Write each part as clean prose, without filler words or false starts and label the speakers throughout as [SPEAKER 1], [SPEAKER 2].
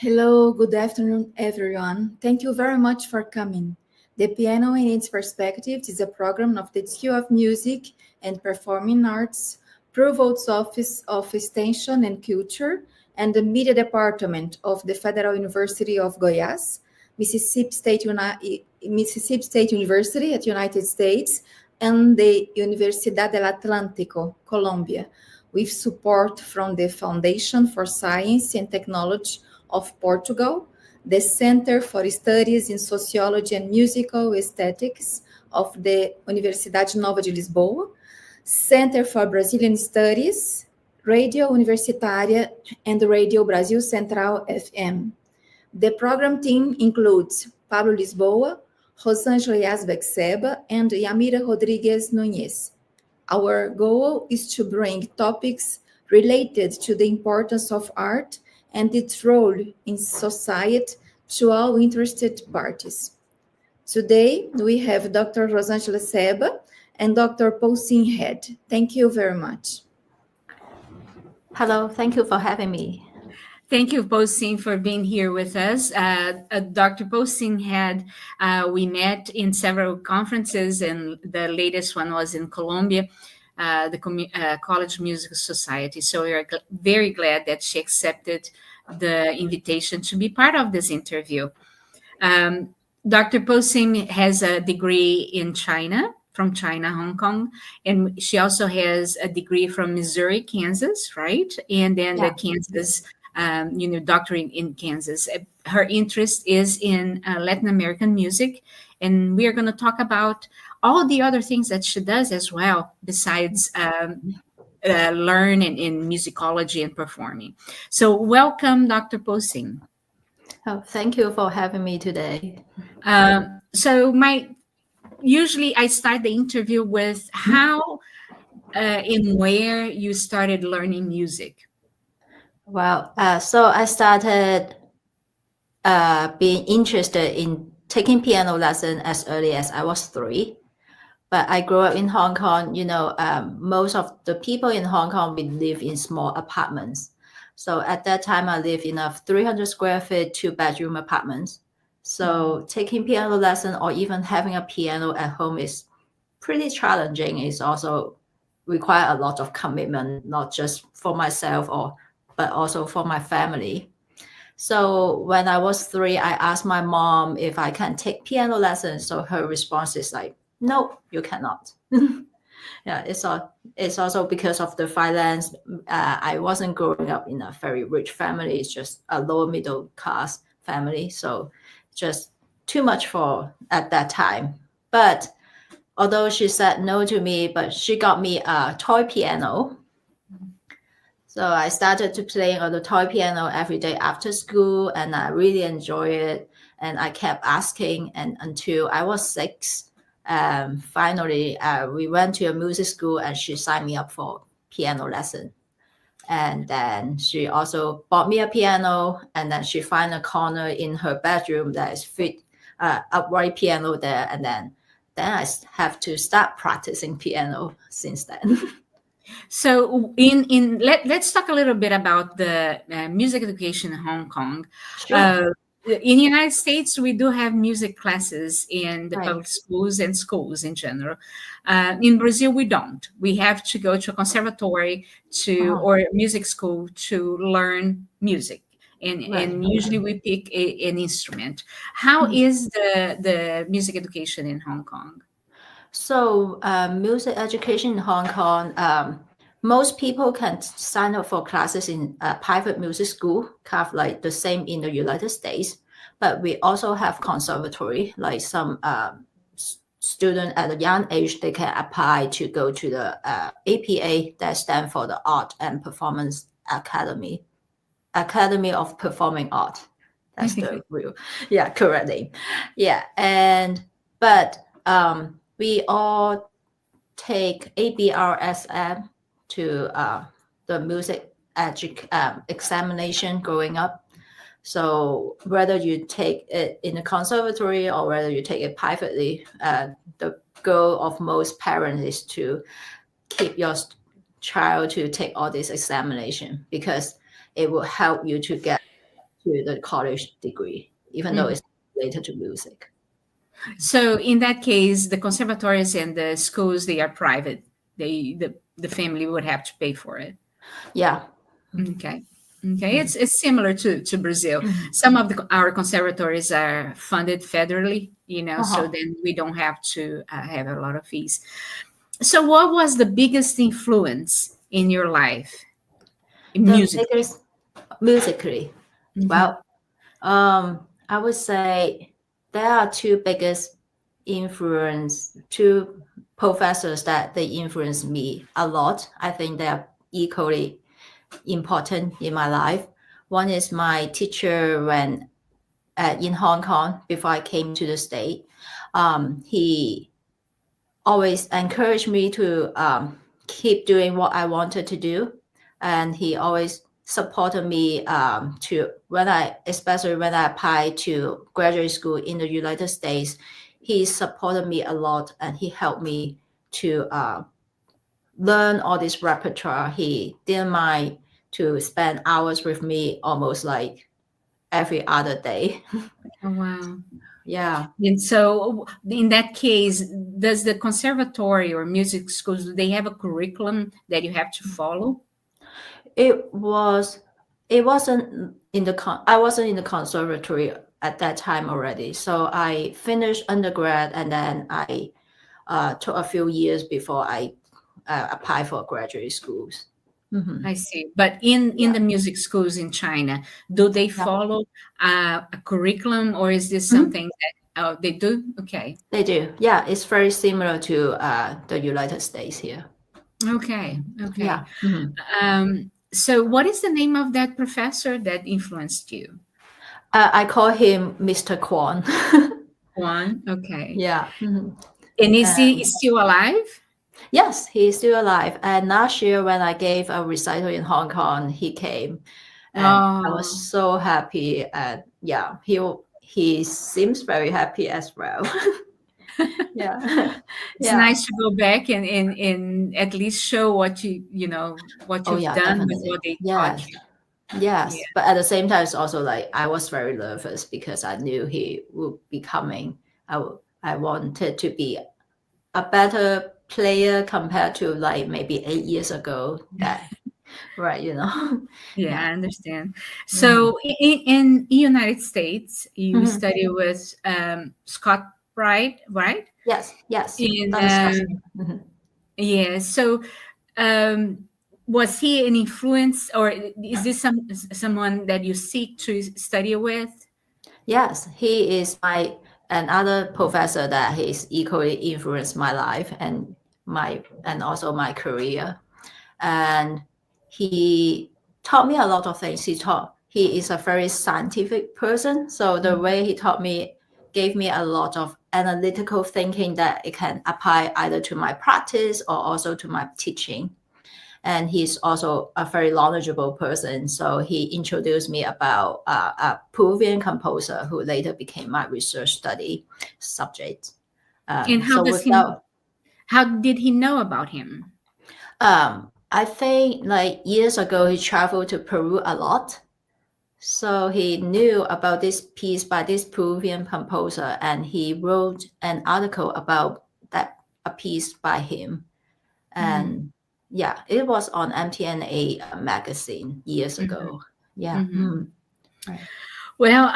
[SPEAKER 1] Hello, good afternoon, everyone. Thank you very much for coming. The Piano and its Perspectives is a program of the School of Music and Performing Arts, Provost Office of Extension and Culture, and the Media Department of the Federal University of Goiás, Mississippi State University at United States, and the Universidad del Atlántico, Colombia, with support from the Foundation for Science and Technology of Portugal, the Center for Studies in Sociology and Musical Aesthetics of the Universidade Nova de Lisboa, Center for Brazilian Studies, Radio Universitária, and Radio Brasil Central FM. The program team includes Pablo Lisboa, Rosângela Yazbec Sebba, and Yamira Rodríguez Núñez. Our goal is to bring topics related to the importance of art and its role in society to all interested parties. Today, we have Dr. Rosângela Sebba and Dr. Paul Head. Thank you very much.
[SPEAKER 2] Hello, thank you for having me.
[SPEAKER 3] Thank you, Posing, for being here with us. Dr. Posing we met in several conferences, and the latest one was in Colombia, the College Music Society. So we are very glad that she accepted the invitation to be part of this interview. Dr. Posing has a degree in China, from China, Hong Kong, and she also has a degree from Missouri, Kansas, right? And then the Kansas doctorate in Kansas. Her interest is in Latin American music, and we are going to talk about all the other things that she does as well, besides learn in musicology and performing. So welcome, Dr. Posing.
[SPEAKER 2] Oh, thank you for having me today.
[SPEAKER 3] Usually I start the interview with how and where you started learning music.
[SPEAKER 2] Well, so I started being interested in taking piano lesson as early as I was 3. But I grew up in Hong Kong. Most of the people in Hong Kong, we live in small apartments. So at that time, I lived in a 300 square feet, 2-bedroom apartments. So taking piano lesson or even having a piano at home is pretty challenging. It's also require a lot of commitment, not just for myself but also for my family. So when I was 3, I asked my mom if I can take piano lessons. So her response is like, no, you cannot. Yeah, it's also because of the finance. I wasn't growing up in a very rich family. It's just a lower middle class family. So just too much for at that time. But although she said no to me, but she got me a toy piano. So I started to play on the toy piano every day after school, and I really enjoy it. And I kept asking, and until I was 6, finally we went to a music school, and she signed me up for piano lesson. And then she also bought me a piano, and then she found a corner in her bedroom that is fit upright piano there, and then I have to start practicing piano since then.
[SPEAKER 3] So let's talk a little bit about the music education in Hong Kong.
[SPEAKER 2] Sure.
[SPEAKER 3] In the United States, we do have music classes in the
[SPEAKER 2] Right.
[SPEAKER 3] public schools and schools in general. In Brazil, we don't. We have to go to a conservatory or music school to learn music. And usually we pick an instrument. How is the music education in Hong Kong?
[SPEAKER 2] So music education in Hong Kong, most people can sign up for classes in a private music school, kind of like the same in the United States. But we also have conservatory, like some student at a young age, they can apply to go to the APA, that stands for the Art and Performance Academy of Performing Art. That's the real, correct name. Yeah, but we all take ABRSM to the music examination growing up. So whether you take it in a conservatory or whether you take it privately, the goal of most parents is to keep your child to take all this examination, because it will help you to get to the college degree, even though it's related to music.
[SPEAKER 3] So in that case, the conservatories and the schools, they are private. The family would have to pay for it.
[SPEAKER 2] Yeah.
[SPEAKER 3] Okay. It's similar to Brazil. Some of our conservatories are funded federally, so then we don't have to have a lot of fees. So what was the biggest influence in your life?
[SPEAKER 2] Musically. Well, I would say there are two professors that they influenced me a lot. I think they are equally important in my life. One is my teacher when in Hong Kong before I came to the state. He always encouraged me to keep doing what I wanted to do, and he always supported me especially when I applied to graduate school in the United States. He supported me a lot, and he helped me to learn all this repertoire. He didn't mind to spend hours with me almost like every other day.
[SPEAKER 3] Oh, wow.
[SPEAKER 2] Yeah.
[SPEAKER 3] And so in that case, does the conservatory or music schools, do they have a curriculum that you have to follow?
[SPEAKER 2] I wasn't in the conservatory at that time already. So I finished undergrad, and then I took a few years before I applied for graduate schools.
[SPEAKER 3] I see. But in the music schools in China, do they follow a curriculum, or is this something that they do? Okay.
[SPEAKER 2] They do. Yeah, it's very similar to the United States here.
[SPEAKER 3] Okay.
[SPEAKER 2] Yeah.
[SPEAKER 3] So what is the name of that professor that influenced you?
[SPEAKER 2] I call him Mr. Kwon.
[SPEAKER 3] Kwon, okay.
[SPEAKER 2] Yeah.
[SPEAKER 3] And is he still alive?
[SPEAKER 2] Yes, he's still alive. And last year when I gave a recital in Hong Kong, he came. And I was so happy. And yeah, he seems very happy as well. Yeah.
[SPEAKER 3] It's nice to go back and at least show what you've done
[SPEAKER 2] definitely.
[SPEAKER 3] with what they taught you.
[SPEAKER 2] Yes. Yeah. But at the same time, it's also like I was very nervous because I knew he would be coming. I wanted to be a better player compared to like maybe 8 years ago. Right,
[SPEAKER 3] Yeah, I understand. So in the United States, you study with Scott Wright, right?
[SPEAKER 2] Yes.
[SPEAKER 3] Yeah. So was he an influence, or is this someone that you seek to study with?
[SPEAKER 2] Yes, he is another professor that has equally influenced my life and also my career. And he taught me a lot of things. He is a very scientific person. So the way he taught me gave me a lot of analytical thinking that it can apply either to my practice or also to my teaching. And he's also a very knowledgeable person. So he introduced me about a Peruvian composer who later became my research study subject.
[SPEAKER 3] And how did he know about him?
[SPEAKER 2] I think like years ago, he traveled to Peru a lot. So he knew about this piece by this Peruvian composer, and he wrote an article about a piece by him. And yeah, it was on MTNA magazine years ago. Yeah.
[SPEAKER 3] Right. Well,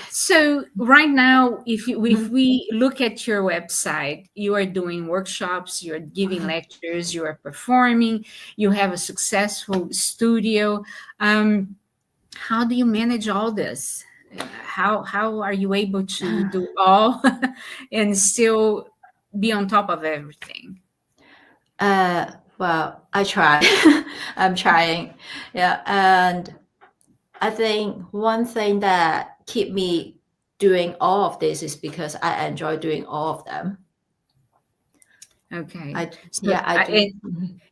[SPEAKER 3] so right now, if we look at your website, you are doing workshops, you're giving lectures, you are performing, you have a successful studio. How do you manage all this? How are you able to do all and still be on top of everything?
[SPEAKER 2] Well, I try. I'm trying. Yeah. And I think one thing that keep me doing all of this is because I enjoy doing all of them.
[SPEAKER 3] Okay.
[SPEAKER 2] I do.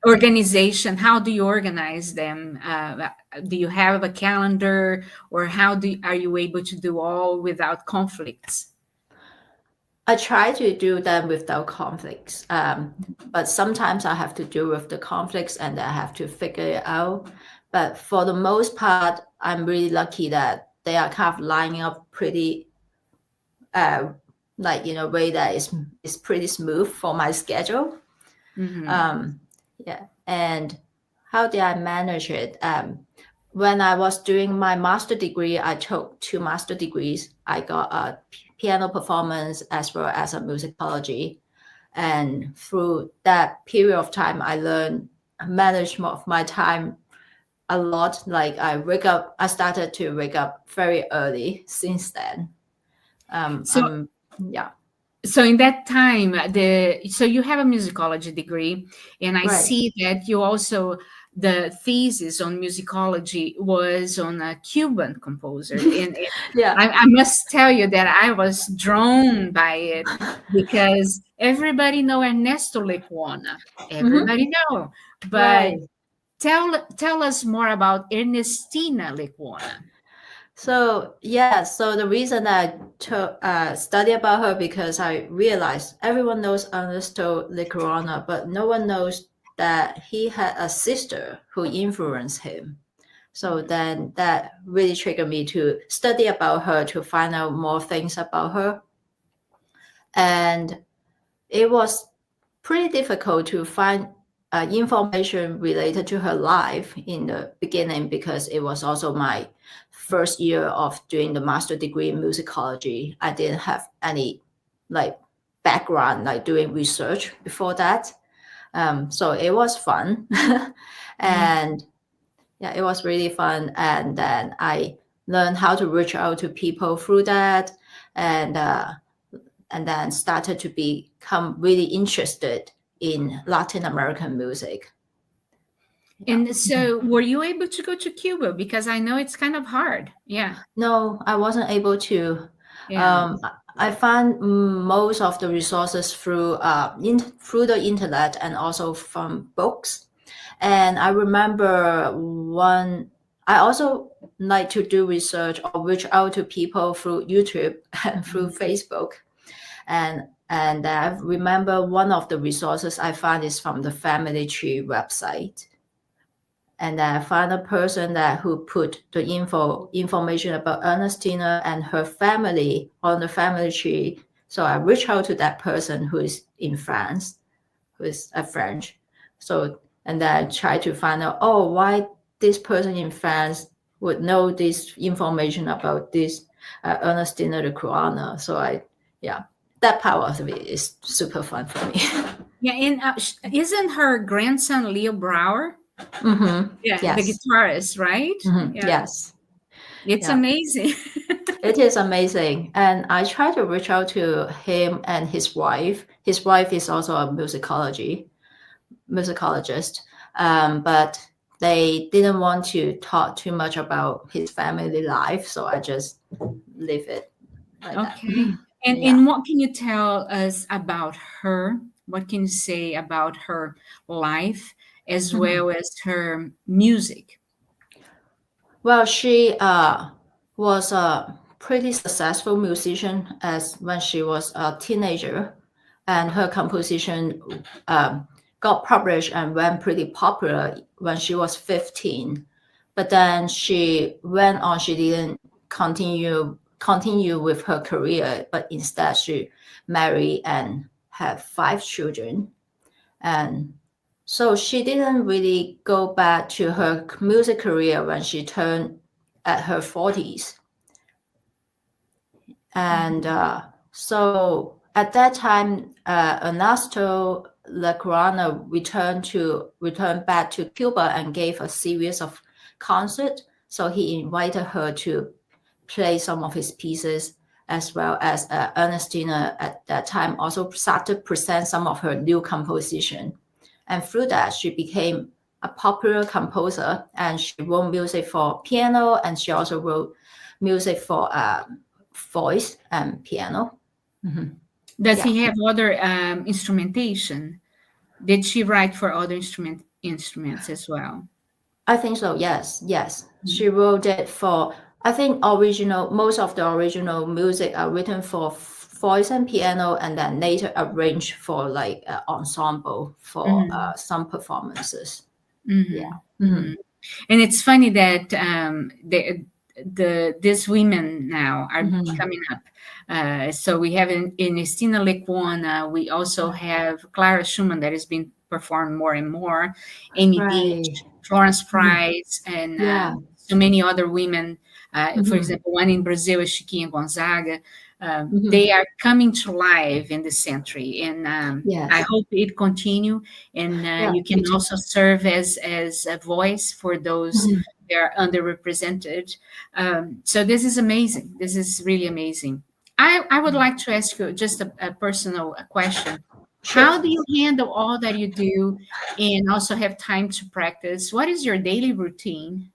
[SPEAKER 3] Organization, how do you organize them? Do you have a calendar, or are you able to do all without conflicts?
[SPEAKER 2] I try to do them without conflicts, but sometimes I have to deal with the conflicts and I have to figure it out. But for the most part, I'm really lucky that they are kind of lining up pretty, like in a way that is pretty smooth for my schedule. Yeah. And how did I manage it? When I was doing my master degree, I took 2 master degrees. I got a piano performance as well as a musicology. And through that period of time, I learned management of my time a lot. Like I started to wake up very early since then. Yeah.
[SPEAKER 3] So in that time, so you have a musicology degree, and I see that you also, the thesis on musicology was on a Cuban composer. And I must tell you that I was drawn by it because everybody know Ernesto Lecuona. Everybody know. But tell us more about Ernestina Lecuona.
[SPEAKER 2] So the reason I study about her, because I realized everyone knows Ernesto Lecuona, but no one knows that he had a sister who influenced him. So then that really triggered me to study about her, to find out more things about her. And it was pretty difficult to find information related to her life in the beginning, because it was also my first year of doing the master degree in musicology. I didn't have any like background, like doing research before that. So it was fun. And it was really fun. And then I learned how to reach out to people through that. And then started to become really interested in Latin American music.
[SPEAKER 3] And so were you able to go to Cuba? Because I know it's kind of hard. Yeah.
[SPEAKER 2] No, I wasn't able to. I found most of the resources through the internet and also from books. And I remember I also like to do research or reach out to people through YouTube and through Facebook. And I remember one of the resources I found is from the Family Tree website. And I found a person who put the information about Ernestina and her family on the Family Tree. So I reached out to that person who is in France, who is a French. So, and then I tried to find out, why this person in France would know this information about this Ernestina Lecuona. So that part of it is super fun for me.
[SPEAKER 3] Yeah, and isn't her grandson Leo Brouwer?
[SPEAKER 2] Yes.
[SPEAKER 3] The guitarist, right?
[SPEAKER 2] Yes.
[SPEAKER 3] It's amazing.
[SPEAKER 2] It is amazing. And I try to reach out to him and his wife. His wife is also a musicologist, but they didn't want to talk too much about his family life, so I just leave it like that.
[SPEAKER 3] And what can you tell us about her? What can you say about her life as well as her music?
[SPEAKER 2] Well, she was a pretty successful musician when she was a teenager, and her composition got published and went pretty popular when she was 15. But then she went on, she didn't continue with her career, but instead she married and had 5 children. And so she didn't really go back to her music career when she turned at her 40s. And so at that time, Ernesto Lecuona returned back to Cuba and gave a series of concerts. So he invited her to play some of his pieces, as well as Ernestina at that time also started to present some of her new composition. And through that, she became a popular composer, and she wrote music for piano, and she also wrote music for voice and piano.
[SPEAKER 3] Does he have other instrumentation? Did she write for other instruments as well?
[SPEAKER 2] I think so, yes. She wrote it for, I think most of the original music are written for voice and piano, and then later arranged for like ensemble for some performances.
[SPEAKER 3] And it's funny that these women now are coming up. So we have in Estina Lecuona, we also have Clara Schumann that has been performed more and more, Amy Beach, Florence Price, and so many other women. For example, one in Brazil is Chiquinha Gonzaga. They are coming to life in this century, and I hope it continue. And you can also serve as a voice for those that are underrepresented. So this is amazing. This is really amazing. I would like to ask you just a personal question. How do you handle all that you do and also have time to practice? What is your daily routine?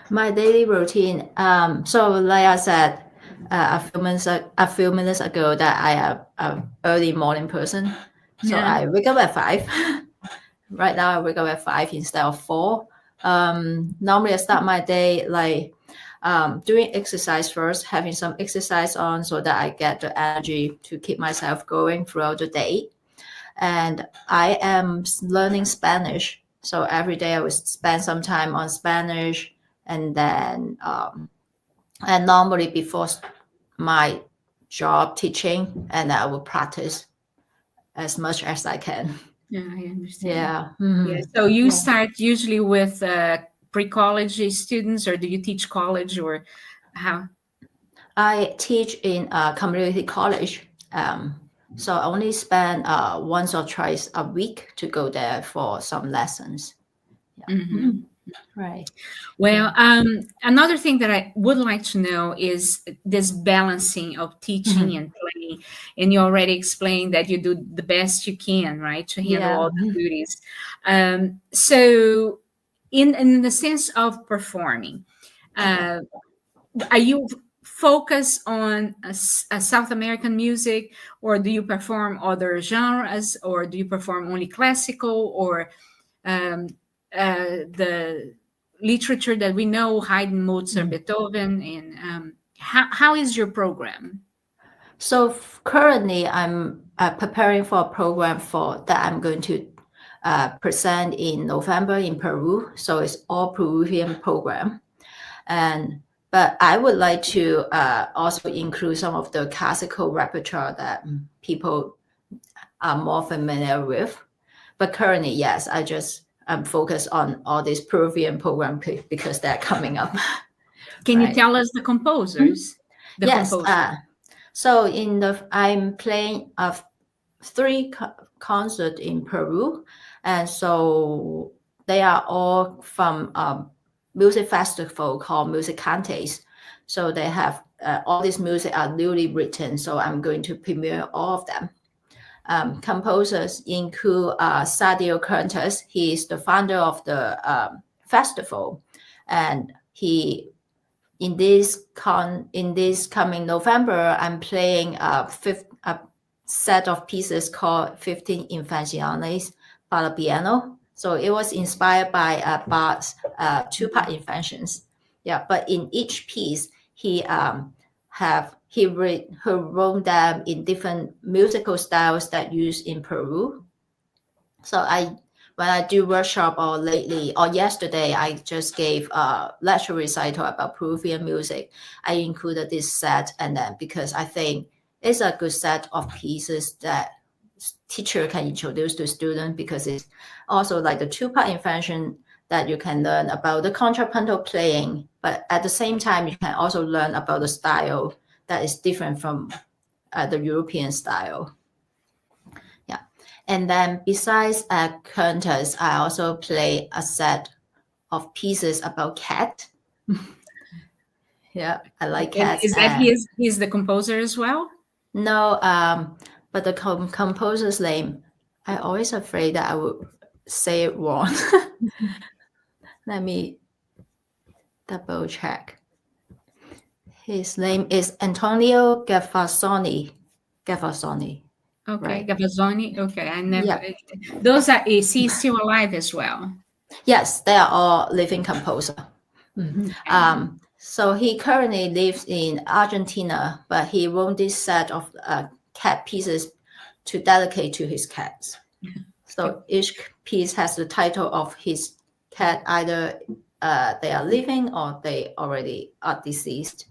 [SPEAKER 2] My daily routine. So like I said a few minutes ago, that I am an early morning person. So I wake up at 5. Right now I wake up at 5 instead of 4. Normally I start my day like doing exercise first, having some exercise on so that I get the energy to keep myself going throughout the day. And I am learning Spanish. So every day I will spend some time on Spanish, and then and normally before my job teaching, and I will practice as much as I can.
[SPEAKER 3] Yeah, I understand. Yeah. So you start usually with pre-college students, or do you teach college, or how?
[SPEAKER 2] I teach in a community college. So I only spend once or twice a week to go there for some lessons. Right.
[SPEAKER 3] Well, another thing that I would like to know is this balancing of teaching and playing. And you already explained that you do the best you can, right, to handle all the duties. So in the sense of performing, are you focus on a South American music, or do you perform other genres, or do you perform only classical, or the literature that we know, Haydn, Mozart, Beethoven, and how is your program?
[SPEAKER 2] So currently I'm preparing for a program that I'm going to present in November in Peru. So it's all Peruvian program. But I would like to also include some of the classical repertoire that people are more familiar with. But currently, yes, I'm focused on all these Peruvian programs because they're coming up.
[SPEAKER 3] Can you tell us the composers?
[SPEAKER 2] Yes. So I'm playing 3 concerts in Peru, and so they are all from music festival called Musicantes. So they have all this music are newly written. So I'm going to premiere all of them. Composers include Sadio Curtis. He is the founder of the festival, and he in this coming November, I'm playing a set of pieces called 15 Invenciones para piano. So it was inspired by Bach's 2-part inventions. Yeah, but in each piece, he wrote them in different musical styles that used in Peru. So when I do workshop or yesterday, I just gave a lecture recital about Peruvian music. I included this set, and then because I think it's a good set of pieces that teacher can introduce to students, because it's also like the 2-part invention that you can learn about the contrapuntal playing, but at the same time, you can also learn about the style that is different from the European style. Yeah. And then besides Curtis, I also play a set of pieces about cat. Yeah, I like cats.
[SPEAKER 3] Is that he's the composer as well?
[SPEAKER 2] No, but the composer's name, I'm always afraid that I would say it wrong. Let me double check. His name is Antonio Gavazzoni.
[SPEAKER 3] Okay,
[SPEAKER 2] right.
[SPEAKER 3] Gavazzoni. Okay, I never. Yeah. Those is he still alive as well?
[SPEAKER 2] Yes, they are all living composer. So he currently lives in Argentina, but he wrote this set of cat pieces to dedicate to his cats. So each piece has the title of his cat, either they are living or they already are deceased.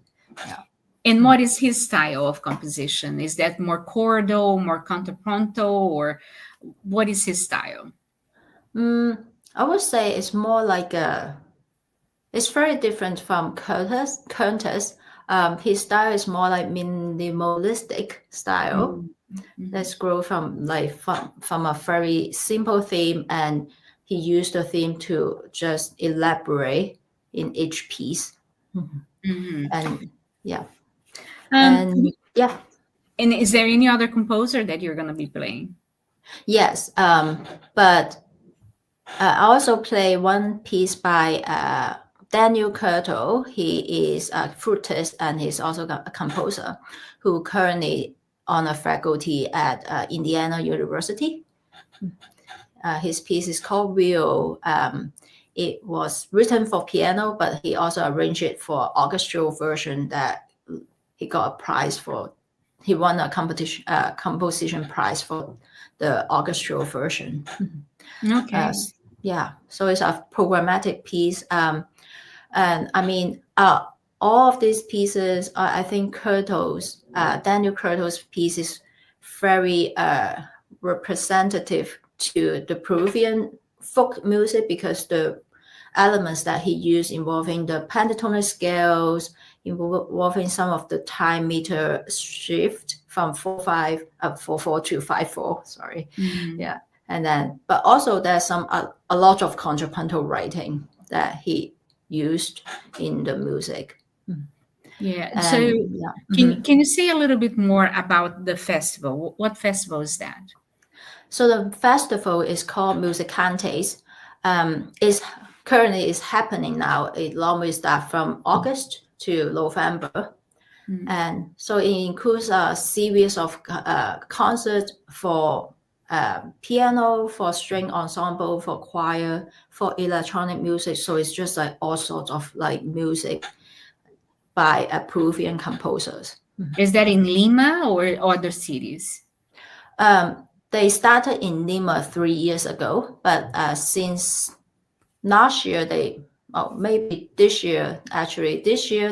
[SPEAKER 2] Yeah.
[SPEAKER 3] And what is his style of composition? Is that more chordal, more contrapunto, or what is his style?
[SPEAKER 2] I would say it's more like it's very different from Curtis. His style is more like minimalistic style. Let's grow from a very simple theme, and he used the theme to just elaborate in each piece. And yeah. And
[SPEAKER 3] is there any other composer that you're going to be playing?
[SPEAKER 2] Yes, but I also play one piece by Daniel Curto. He is a flutist and he's also a composer who currently on a faculty at Indiana University. His piece is called Wheel. It was written for piano, but he also arranged it for orchestral version that he got a prize for. He won a composition prize for the orchestral version.
[SPEAKER 3] Okay.
[SPEAKER 2] So it's a programmatic piece. And I mean, all of these pieces, I think Daniel Curto's piece is very representative to the Peruvian folk music, because the elements that he used involving the pentatonic scales, involving some of the time meter shift from 4/4 to 5/4. Sorry, yeah, and then but also there's a lot of contrapuntal writing that he used in the music.
[SPEAKER 3] Yeah.
[SPEAKER 2] And,
[SPEAKER 3] so can you say a little bit more about the festival? What festival is that?
[SPEAKER 2] So the festival is called Musicantes. Currently is happening now. It normally starts from August to November. And so it includes a series of concerts for piano, for string ensemble, for choir, for electronic music. So it's just like all sorts of like music by Peruvian composers.
[SPEAKER 3] Is that in Lima or other cities?
[SPEAKER 2] They started in Lima 3 years ago, but since last year, maybe this year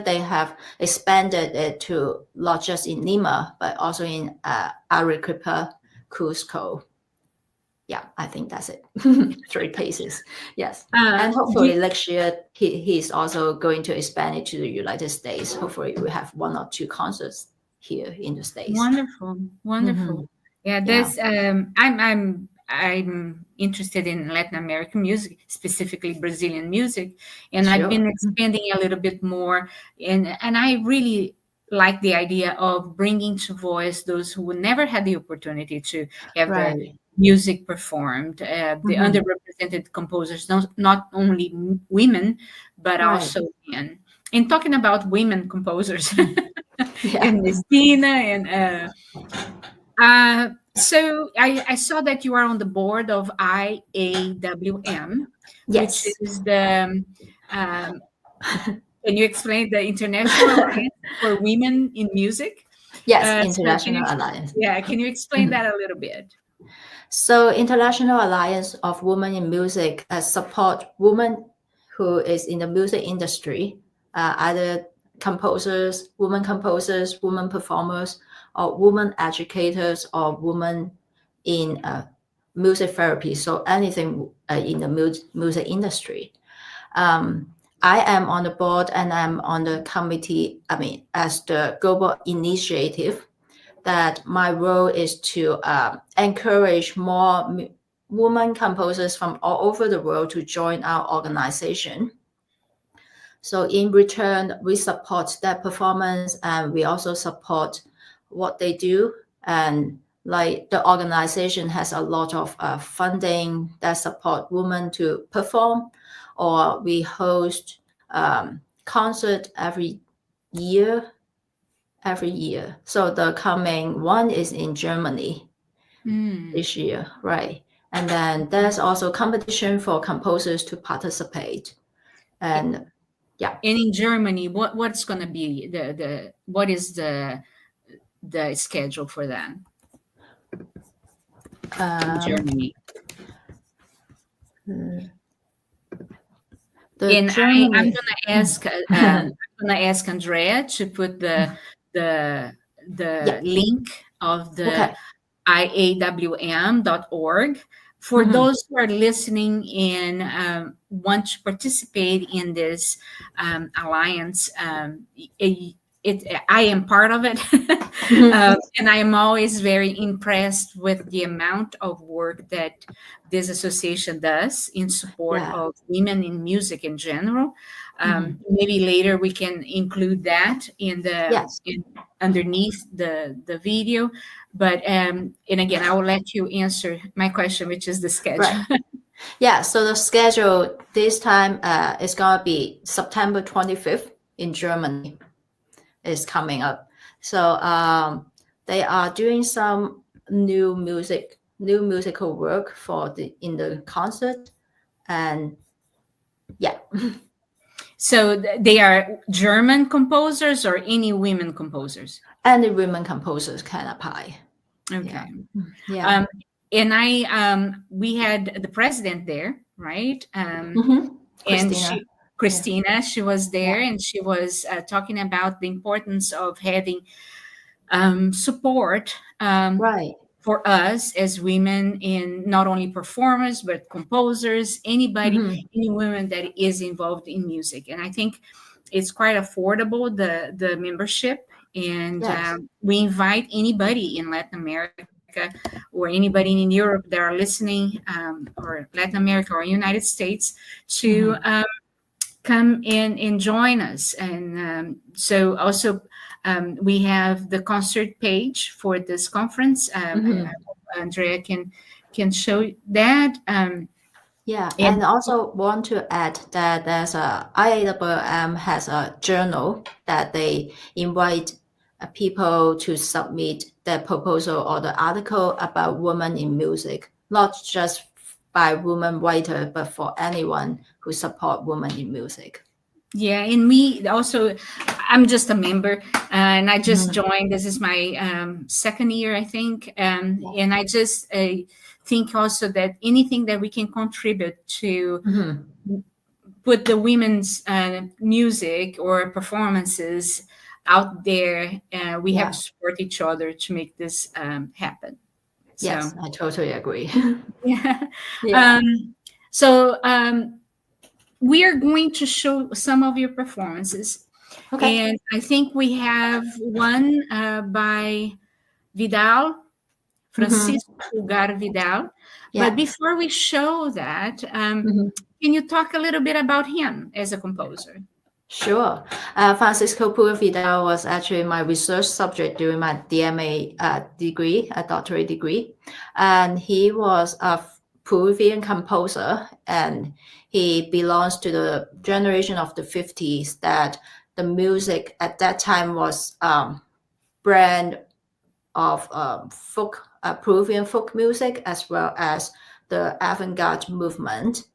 [SPEAKER 2] they have expanded it to not just in Lima, but also in Arequipa, Cusco. Yeah, I think that's it. 3 places. Yes. And hopefully next year, he's also going to expand it to the United States. Hopefully we have 1 or 2 concerts here in the States.
[SPEAKER 3] Wonderful. Yeah, there's I'm interested in Latin American music, specifically Brazilian music, and I've been expanding a little bit more, and I really like the idea of bringing to voice those who never had the opportunity to have their music performed, the underrepresented composers, not only women but also men. And talking about women composers, and Messina and so I saw that you are on the board of IAWM, which is the can you explain the International Alliance for Women in Music?
[SPEAKER 2] Yes, International Alliance.
[SPEAKER 3] Yeah, can you explain that a little bit?
[SPEAKER 2] So International Alliance of Women in Music support women who is in the music industry, either women performers, or women educators, or women in music therapy. So anything in the music industry. I am on the board and I'm on the committee, as the global initiative, that my role is to encourage more women composers from all over the world to join our organization. So in return, we support their performance, and we also support what they do. And like the organization has a lot of funding that support women to perform, or we host concert every year. So the coming one is in Germany this year, right? And then there's also competition for composers to participate. And
[SPEAKER 3] and in Germany, what's going to be what is the schedule for that? In Germany, And I'm gonna ask Andrea to put the link of the iawm.org for those who are listening and want to participate in this alliance. I am part of it, and I am always very impressed with the amount of work that this association does in support of women in music in general. Maybe later we can include that in the underneath the video. But and again, I will let you answer my question, which is the schedule.
[SPEAKER 2] Right. So the schedule this time is gonna be September 25th in Germany. Is coming up. So they are doing some new musical work in the concert, and
[SPEAKER 3] So they are German composers or any women composers?
[SPEAKER 2] Any women composers can apply.
[SPEAKER 3] Okay. And we had the president there, right? Christina, she was there, and she was talking about the importance of having support for us as women, in not only performers but composers, any women that is involved in music. And I think it's quite affordable, the membership, and we invite anybody in Latin America or anybody in Europe that are listening, or Latin America or United States, to come in and join us. And so also we have the concert page for this conference. Andrea can show that. And
[SPEAKER 2] also want to add that there's IAWM has a journal that they invite people to submit their proposal or the article about women in music, not just by women writer, but for anyone who support women in music.
[SPEAKER 3] And we also, I'm just a member, and I just joined. This is my second year, I think. And I just think also that anything that we can contribute to put the women's music or performances out there, we have to support each other to make this happen.
[SPEAKER 2] Yes, I totally agree.
[SPEAKER 3] So we are going to show some of your performances. And I think we have one by Vidal, Francisco Vidal. But before we show that, can you talk a little bit about him as a composer?
[SPEAKER 2] Sure. Francisco Vidal was actually my research subject during my DMA degree, a doctorate degree. And he was a Peruvian composer, and he belongs to the generation of the 50s that the music at that time was brand of Peruvian folk music, as well as the avant-garde movement.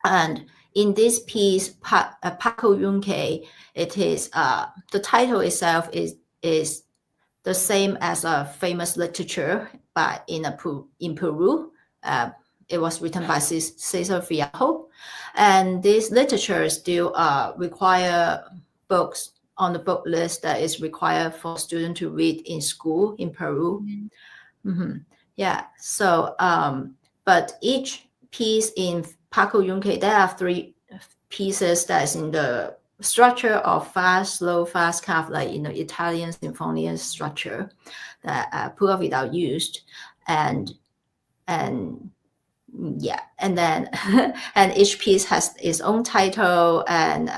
[SPEAKER 2] And in this piece, Paco Yunque, it is the title itself is the same as a famous literature in Peru. It was written by Cesar Viejo, and this literature still require books on the book list that is required for students to read in school in Peru. So but each piece in Paco Yunque, there are 3 pieces that is in the structure of fast, slow, fast, kind of like Italian symphonic structure that Vidal used, and then and each piece has its own title, and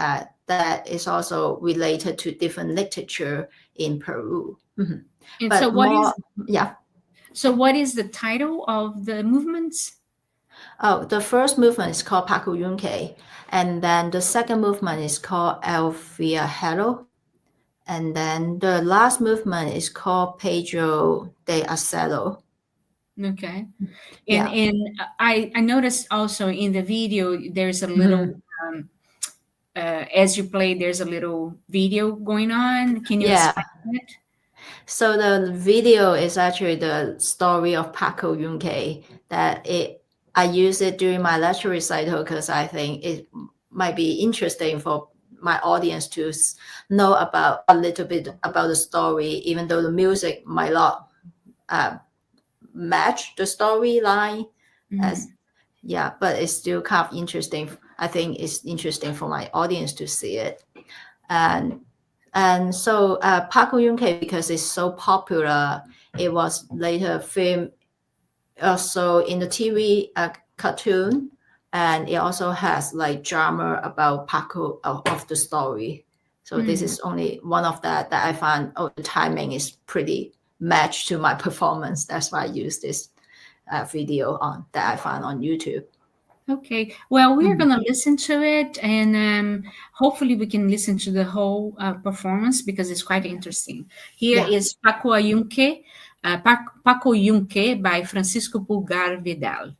[SPEAKER 2] that is also related to different literature in Peru.
[SPEAKER 3] And but so what is the title of the movements?
[SPEAKER 2] The first movement is called Paco Yunque, and then the second movement is called El Viajero, and then the last movement is called Pedro de Acero.
[SPEAKER 3] Okay. And I noticed also in the video there's a little as you play, there's a little video going on. Can you explain it?
[SPEAKER 2] So the video is actually the story of Paco Yunque. I use it during my lecture recital because I think might be interesting for my audience to know about a little bit about the story, even though the music might not match the storyline. But it's still kind of interesting. I think it's interesting for my audience to see it. And so Paco Yunque, because it's so popular, it was later filmed also in the TV cartoon, and it also has like drama about Paco of the story. So this is only one of that I found, the timing is pretty matched to my performance. That's why I use this video that I found on YouTube.
[SPEAKER 3] Okay, well, we're going to listen to it, and hopefully we can listen to the whole performance because it's quite interesting. Here is Paco Yunque by Francisco Pulgar Vidal.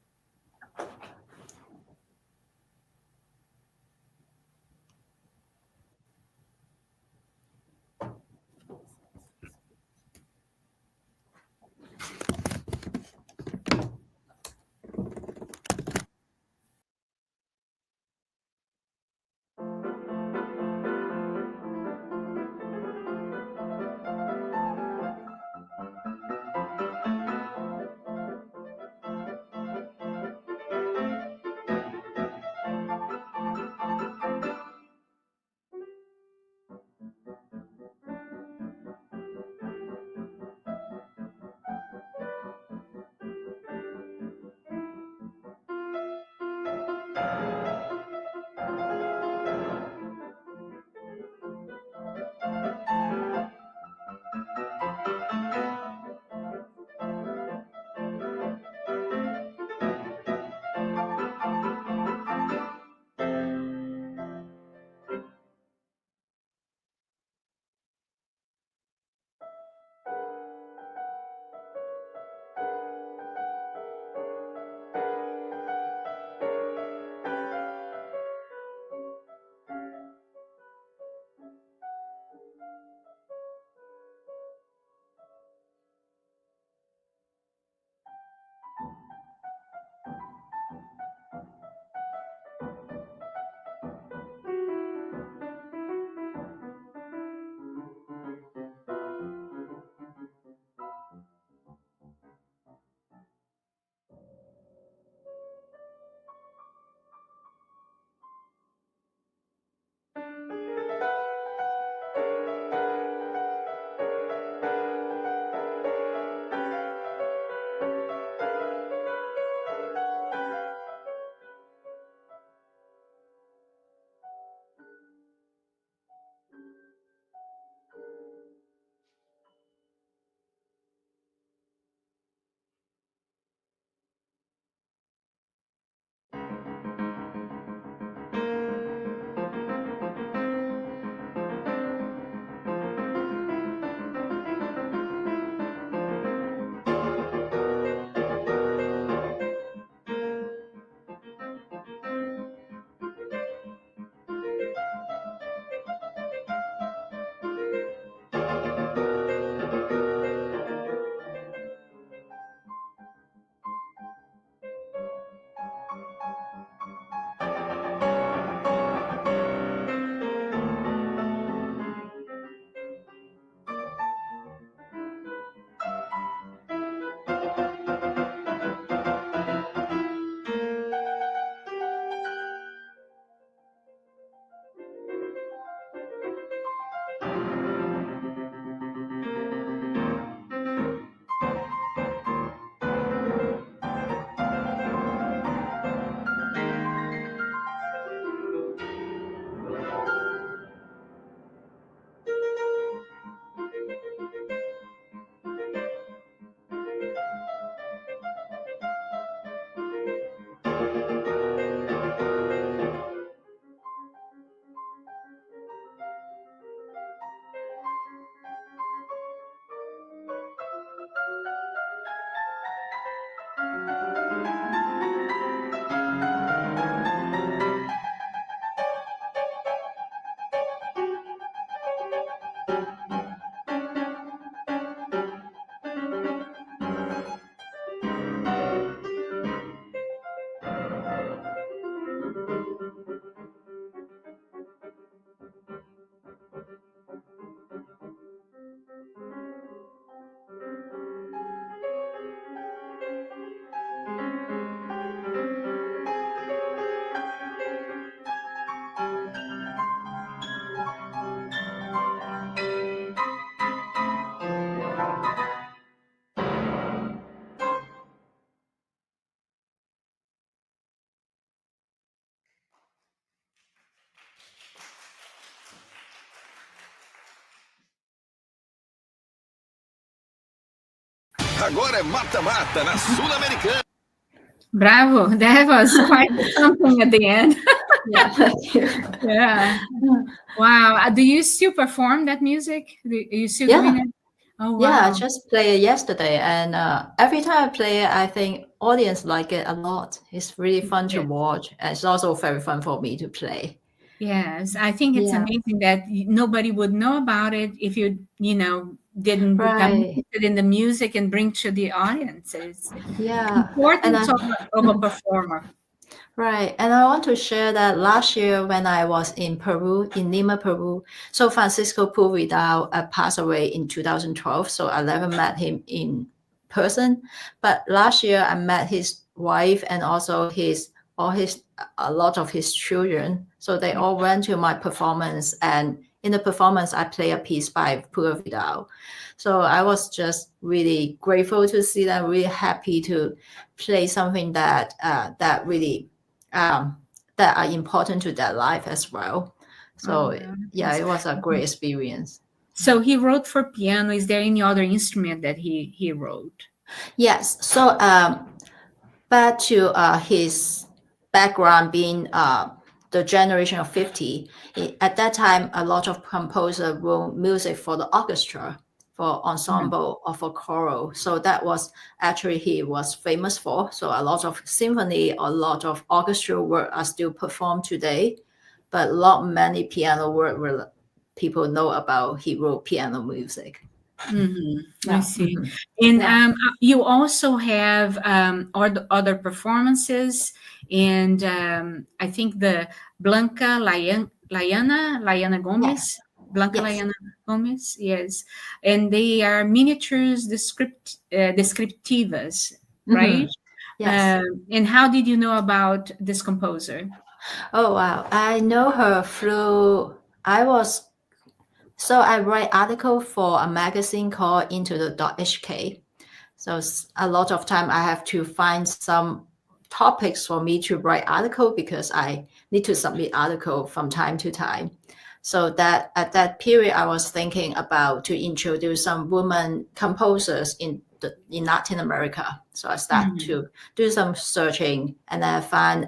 [SPEAKER 4] Agora é mata-mata na Sul-Americana.
[SPEAKER 3] Bravo. That was quite something at the end.
[SPEAKER 2] Yeah, thank you.
[SPEAKER 3] Yeah. Wow. Do you still perform that music? Are you still doing it? Oh, wow.
[SPEAKER 2] Yeah, I just played it yesterday, and every time I play it, I think audience like it a lot. It's really fun to watch, and it's also very fun for me to play.
[SPEAKER 3] Yes, I think it's amazing that nobody would know about it if you didn't become interested in the music and bring to the audience. It's important of a performer.
[SPEAKER 2] Right. And I want to share that last year when I was in Peru, in Lima, Peru, so Francisco Vidal passed away in 2012. So I never met him in person. But last year I met his wife and also a lot of his children. So they all went to my performance. And in the performance, I play a piece by Puro Vidal. So I was just really grateful to see them, really happy to play something that really that are important to their life as well. So it was a great experience.
[SPEAKER 3] So he wrote for piano. Is there any other instrument that he wrote?
[SPEAKER 2] Yes. So back to his background being the generation of 50, at that time, a lot of composers wrote music for the orchestra, for ensemble or for choral. So that was actually he was famous for. So a lot of symphony, a lot of orchestral work are still performed today, but many piano work where people know about he wrote piano music.
[SPEAKER 3] I see. And you also have other performances, and I think the Blanca Layana Gomez. Layana Gomez, yes. And they are miniatures descriptivas, right?
[SPEAKER 2] Yes.
[SPEAKER 3] And how did you know about this composer?
[SPEAKER 2] Oh, wow. I know her through, I write article for a magazine called Into the .hk. So a lot of time I have to find some topics for me to write article because I need to submit article from time to time. So that at that period, I was thinking about to introduce some women composers in Latin America. So I started to do some searching, and then I found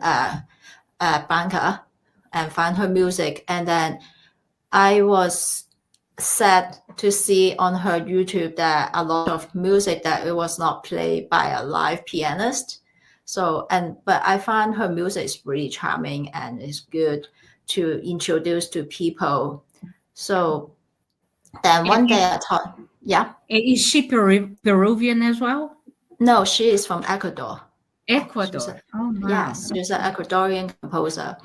[SPEAKER 2] Blanca and find her music. And then I was sad to see on her YouTube that a lot of music that it was not played by a live pianist. But I find her music is really charming and it's good to introduce to people. So then one day I thought,
[SPEAKER 3] Is she Peruvian as well?
[SPEAKER 2] No, she is from Ecuador.
[SPEAKER 3] Ecuador.
[SPEAKER 2] Yes, she's an Ecuadorian composer.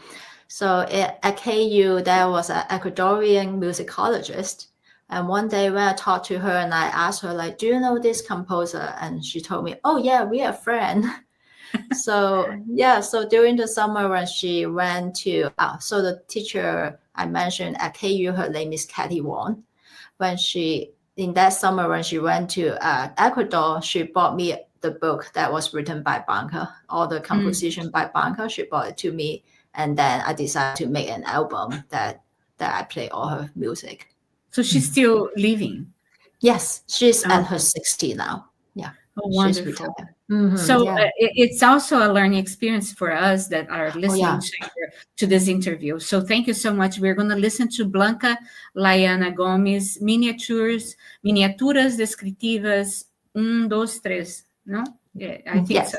[SPEAKER 2] So at KU, there was an Ecuadorian musicologist. And one day when I talked to her and I asked her, like, do you know this composer? And she told me, oh, yeah, we are friends. So during the summer when she went to, so the teacher I mentioned at KU, her name is Katie Wong. In that summer when she went to Ecuador, she bought me the book that was written by Blanca, all the composition by Blanca. She bought it to me. And then I decided to make an album that I play all her music.
[SPEAKER 3] So she's still living?
[SPEAKER 2] Yes, she's at her 60 now. Yeah.
[SPEAKER 3] Oh, wonderful. It's also a learning experience for us that are listening to this interview. So thank you so much. We're going to listen to Blanca Layana Gomez, Miniaturas Descritivas 1, 2, 3. No? Yeah, I think so.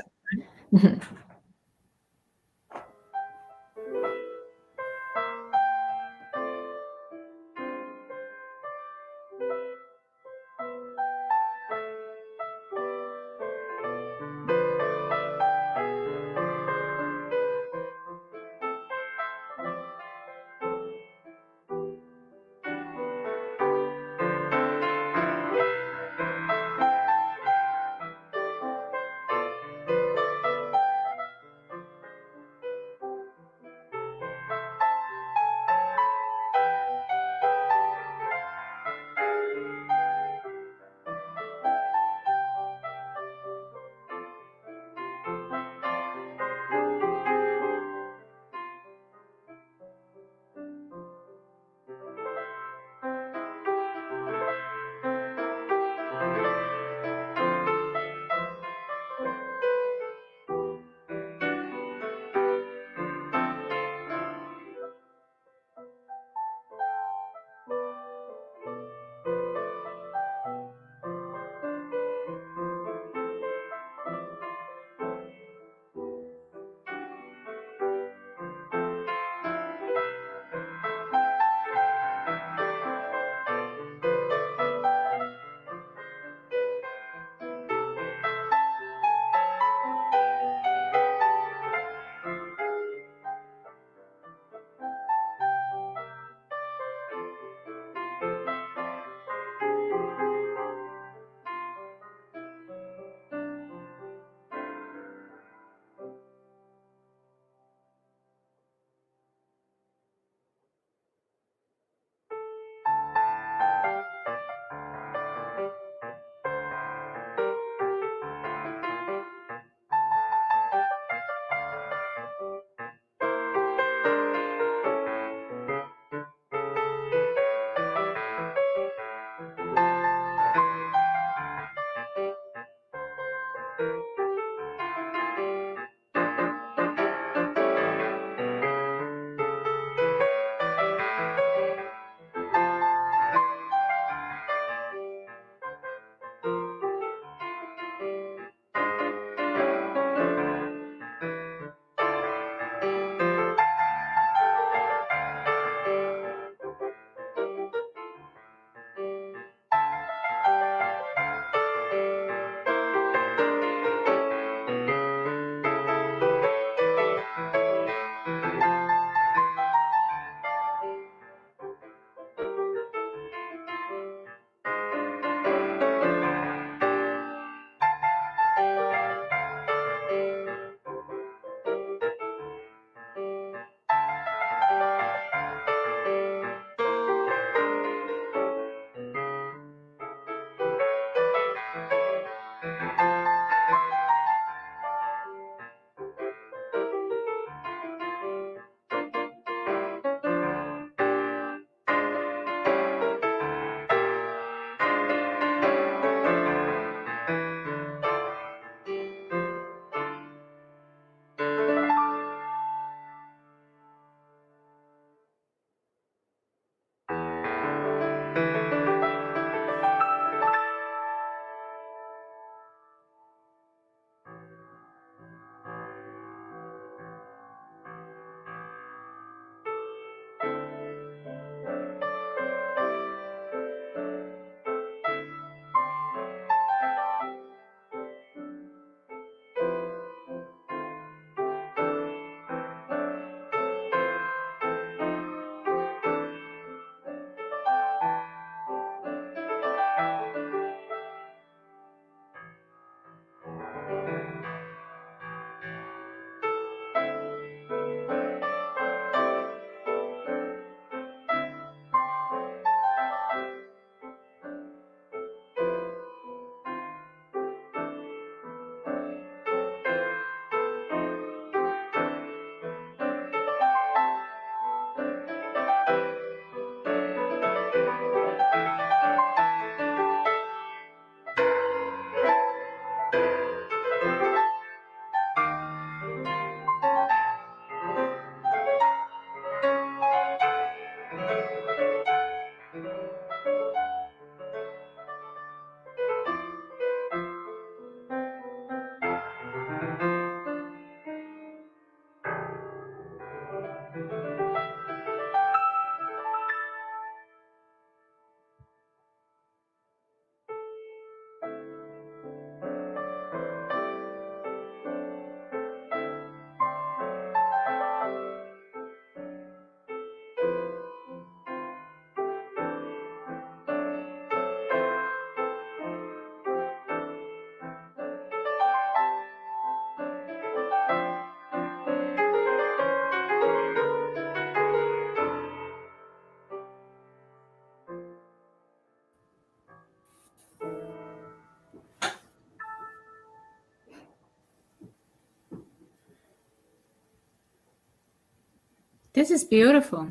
[SPEAKER 3] This is beautiful.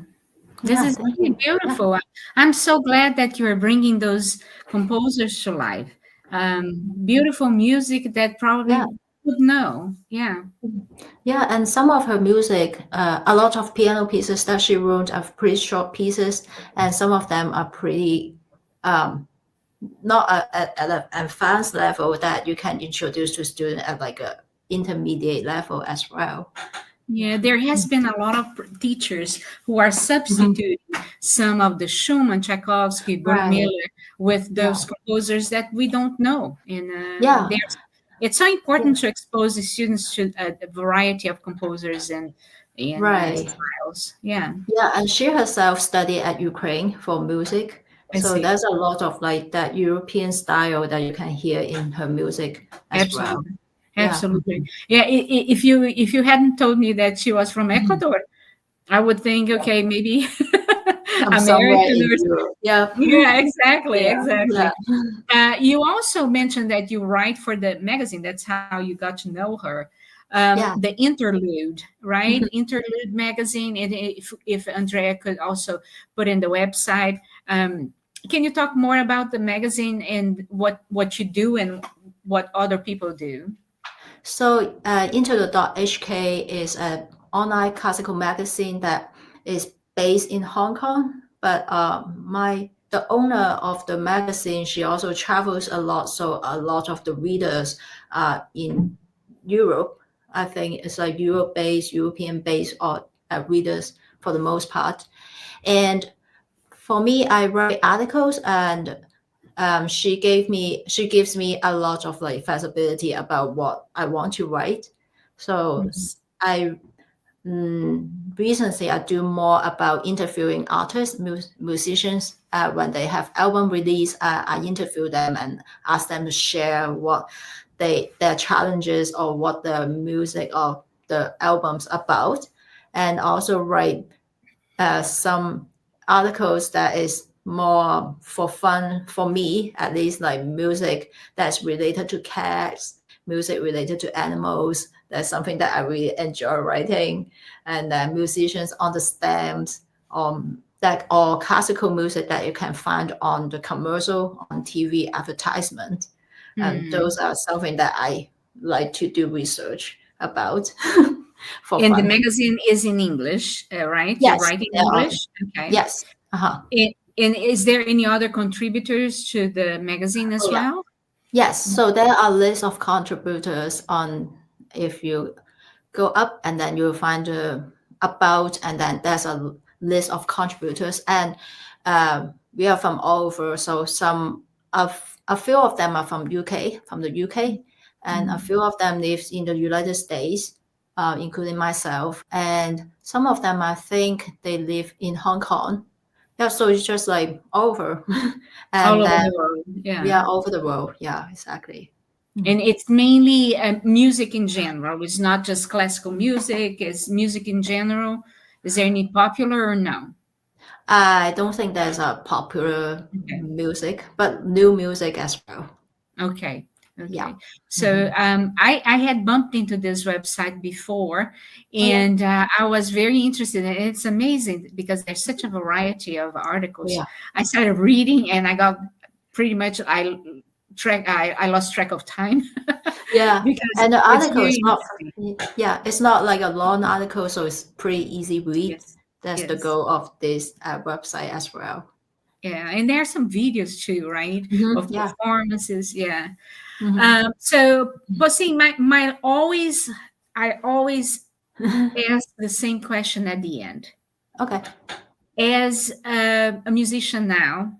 [SPEAKER 3] This is
[SPEAKER 2] thank
[SPEAKER 3] really
[SPEAKER 2] you.
[SPEAKER 3] beautiful. I'm so glad that you are bringing those composers to life. Beautiful music that probably would know. Yeah.
[SPEAKER 2] Yeah, and some of her music, a lot of piano pieces that she wrote are pretty short pieces, and some of them are pretty not at an advanced level that you can introduce to students at like a intermediate level as well.
[SPEAKER 3] Yeah, there has been a lot of teachers who are substituting some of the Schumann, Tchaikovsky, Burgmüller with those composers that we don't know. And it's so important to expose the students to a variety of composers and styles. Yeah.
[SPEAKER 2] Yeah, and she herself studied at Ukraine for music. So there's a lot of like that European style that you can hear in her music as well.
[SPEAKER 3] Absolutely. Yeah. If you hadn't told me that she was from Ecuador, I would think, okay, maybe American or something. Yeah, exactly. You also mentioned that you write for the magazine. That's how you got to know her. The Interlude, right? Interlude magazine. And if Andrea could also put in the website. Can you talk more about the magazine and what you do and what other people do?
[SPEAKER 2] So Interlude.hk is an online classical magazine that is based in Hong Kong, but the owner of the magazine, she also travels a lot, so a lot of the readers are in Europe. I think it's like European-based or readers for the most part. And for me, I write articles, and she gives me a lot of like flexibility about what I want to write. So recently I do more about interviewing artists, musicians. When they have album release, I interview them and ask them to share what their challenges or what the music or the album's about, and also write some articles that is more for fun for me, at least, like music that's related to cats, music related to animals. That's something that I really enjoy writing. And musicians on the stems, that or classical music that you can find on the commercial, on TV advertisement. And those are something that I like to do research about.
[SPEAKER 3] And the magazine is in English, right?
[SPEAKER 2] Yes.
[SPEAKER 3] You write in English? Okay.
[SPEAKER 2] Yes.
[SPEAKER 3] And is there any other contributors to the magazine as well?
[SPEAKER 2] Yes. So there are lists of contributors on, if you go up and then you'll find about, and then there's a list of contributors, and we are from all over. So a few of them are from the UK, and a few of them live in the United States, including myself, and some of them I think they live in Hong Kong. Yeah, so it's just like over, and
[SPEAKER 3] all over the world. Yeah,
[SPEAKER 2] we are over the world. Yeah, exactly.
[SPEAKER 3] And it's mainly music in general. It's not just classical music. It's music in general. Is there any popular or no?
[SPEAKER 2] I don't think there's a popular music, but new music as well.
[SPEAKER 3] Okay. Yeah. So I had bumped into this website before, and I was very interested. And it's amazing because there's such a variety of articles. I started reading, and I got pretty much I lost track of time.
[SPEAKER 2] And the article is not it's not like a long article, so it's pretty easy read. That's the goal of this website as well.
[SPEAKER 3] Yeah, and there are some videos too, right? Of performances. So, but see, I always ask the same question at the end.
[SPEAKER 2] Okay.
[SPEAKER 3] As a musician now,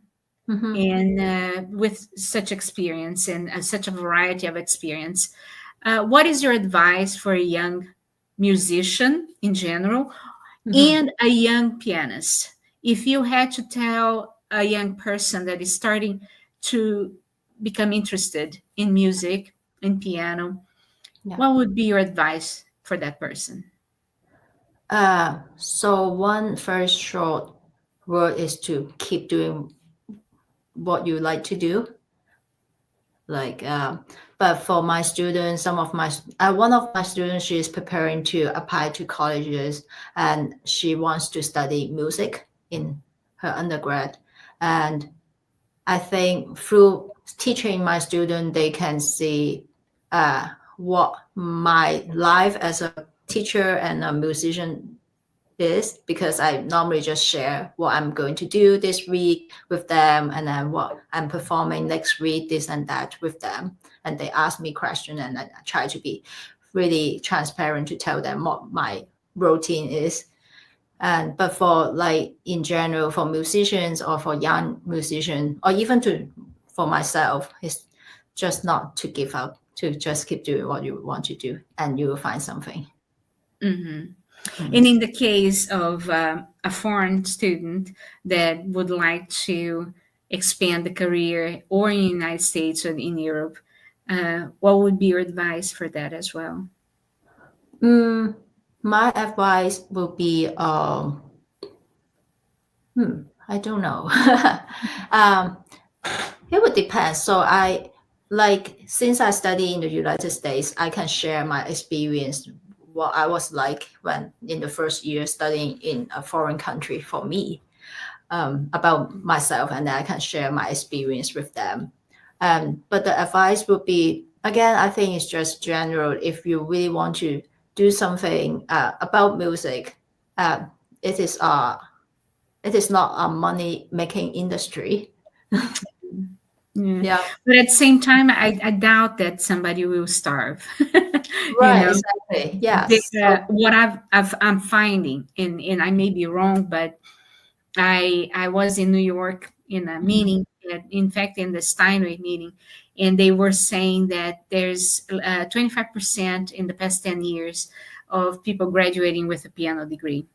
[SPEAKER 3] and with such experience and such a variety of experience, what is your advice for a young musician in general and a young pianist? If you had to tell a young person that is starting to become interested in music and piano, what would be your advice for that person?
[SPEAKER 2] So one very short word is to keep doing what you like to do. But for my students, one of my students, she is preparing to apply to colleges, and she wants to study music in her undergrad. And I think through teaching my student, they can see what my life as a teacher and a musician is, because I normally just share what I'm going to do this week with them, and then what I'm performing next week, this and that with them. And they ask me questions, and I try to be really transparent to tell them what my routine is. But for in general, for musicians or for young musicians, or even for myself, it's just not to give up, to just keep doing what you want to do, and you will find something.
[SPEAKER 3] Mm-hmm. And in the case of a foreign student that would like to expand the career, or in the United States or in Europe, what would be your advice for that as well?
[SPEAKER 2] My advice would be, I don't know. It would depend. So since I study in the United States, I can share my experience, what I was like when in the first year studying in a foreign country for me, about myself, and then I can share my experience with them. But the advice would be, again, I think it's just general. If you really want to do something about music, it is not a money-making industry.
[SPEAKER 3] Yeah. But at the same time, I doubt that somebody will starve.
[SPEAKER 2] Right, exactly. Yes.
[SPEAKER 3] What I'm finding, and I may be wrong, but I was in New York in a meeting, in fact, in the Steinway meeting, and they were saying that there's 25% in the past 10 years of people graduating with a piano degree.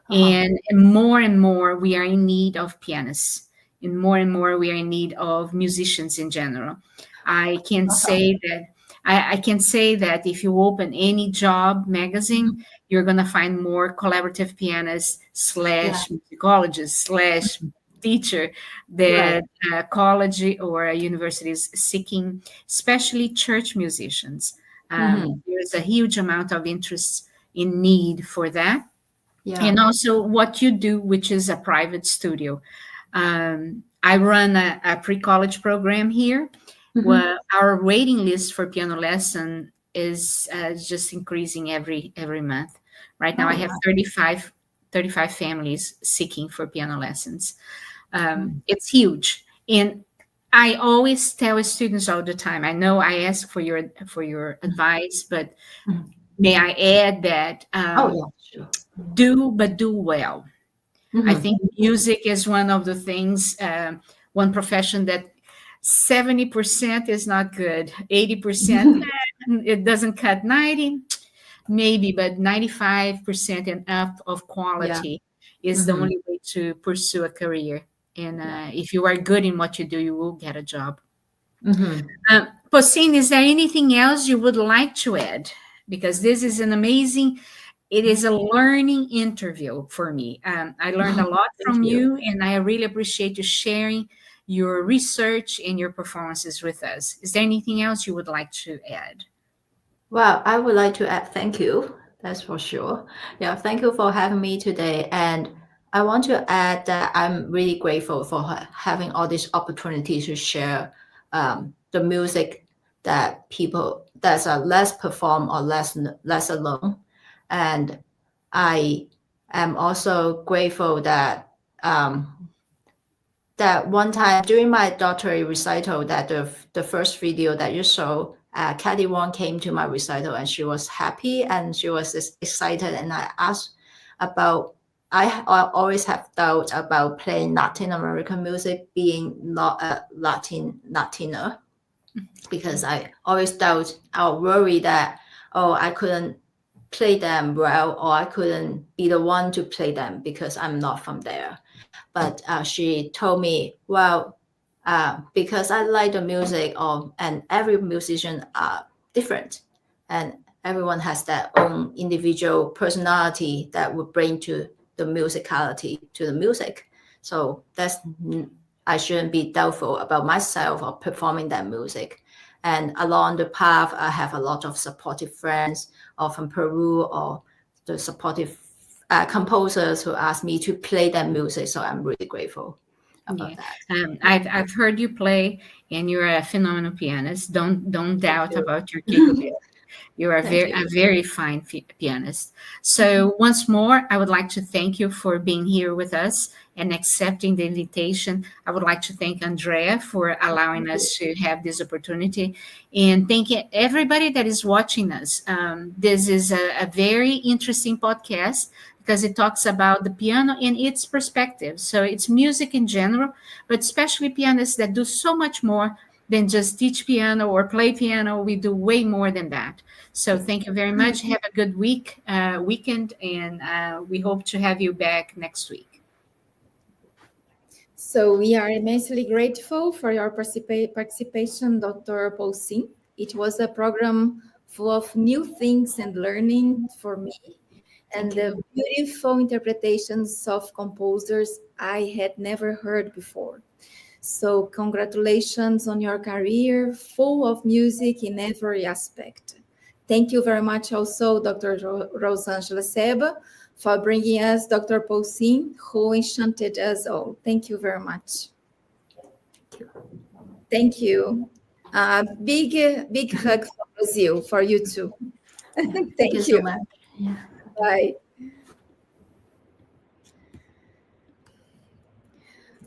[SPEAKER 3] And more we are in need of pianists, and more we are in need of musicians in general. I can say that if you open any job magazine, you're going to find more collaborative pianists / musicologists / teacher that college or a university is seeking, especially church musicians. There's a huge amount of interest in need for that. And also what you do, which is a private studio. I run a pre-college program here, where our waiting list for piano lesson is just increasing every month. Right now, I have 35 families seeking for piano lessons. It's huge. And I always tell students all the time, I know I ask for your advice, but may I add that
[SPEAKER 2] Sure.
[SPEAKER 3] do well. I think music is one of the things, one profession that 70% is not good. 80%, it doesn't cut. 90, maybe, but 95% and up of quality is the only way to pursue a career. And if you are good in what you do, you will get a job. Possin, is there anything else you would like to add? Because this is it is a learning interview for me. I learned a lot from you, and I really appreciate you sharing your research and your performances with us. Is there anything else you would like to add?
[SPEAKER 2] Well, I would like to add thank you. That's for sure. Yeah, thank you for having me today. And I want to add that I'm really grateful for having all this opportunity to share the music that people that's less performed or less known. And I am also grateful that that one time during my doctorate recital, that the first video that you saw, Kathy Wong came to my recital, and she was happy and she was excited. And I asked about, I always have doubt about playing Latin American music, being not a Latina, because I always doubt or worry that, I couldn't play them well, or I couldn't be the one to play them because I'm not from there. But she told me, well, because I like the music, and every musician are different, and everyone has their own individual personality that would bring to the musicality to the music. So I shouldn't be doubtful about myself or performing that music. And along the path, I have a lot of supportive friends, from Peru, or the supportive composers who asked me to play their music. So I'm really grateful about that.
[SPEAKER 3] I've heard you play, and you're a phenomenal pianist. Don't doubt about your capability. You are a very fine pianist. So once more, I would like to thank you for being here with us and accepting the invitation. I would like to thank Andrea for allowing us to have this opportunity, and thank everybody that is watching us. This is a very interesting podcast because it talks about the piano in its perspective. So it's music in general, but especially pianists that do so much more than just teach piano or play piano. We do way more than that. So thank you very much. Have a good weekend, and we hope to have you back next week.
[SPEAKER 1] So we are immensely grateful for your participation, Dr. Poulsen. It was a program full of new things and learning for me, and the beautiful interpretations of composers I had never heard before. So congratulations on your career, full of music in every aspect. Thank you very much also, Dr. Rosângela Sebba, for bringing us Dr. Poulsen, who enchanted us all. Thank you very much. Thank you. Big hug from Brazil for you too. Thank you
[SPEAKER 2] so much. Yeah.
[SPEAKER 1] Bye.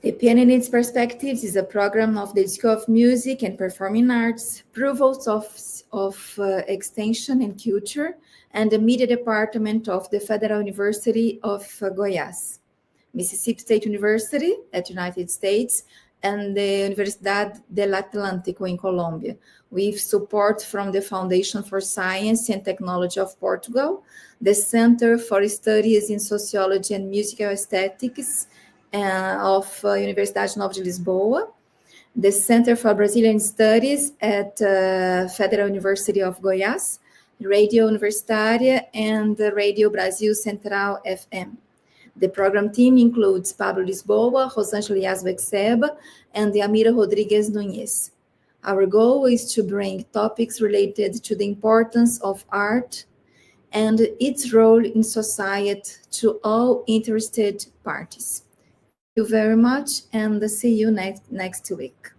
[SPEAKER 1] The Piano in its Perspectives is a program of the School of Music and Performing Arts, Provost of Extension and Culture, and the Media Department of the Federal University of Goiás, Mississippi State University at United States, and the Universidad del Atlántico in Colombia, with support from the Foundation for Science and Technology of Portugal, the Center for Studies in Sociology and Musical Aesthetics of Universidade Nova de Lisboa, the Center for Brazilian Studies at Federal University of Goiás, Radio Universitária, and the Radio Brasil Central FM. The program team includes Pablo Lisboa, Rosângela Yazbec Sebba, and Yamira Rodríguez Núñez. Our goal is to bring topics related to the importance of art and its role in society to all interested parties. Thank you very much, and see you next week.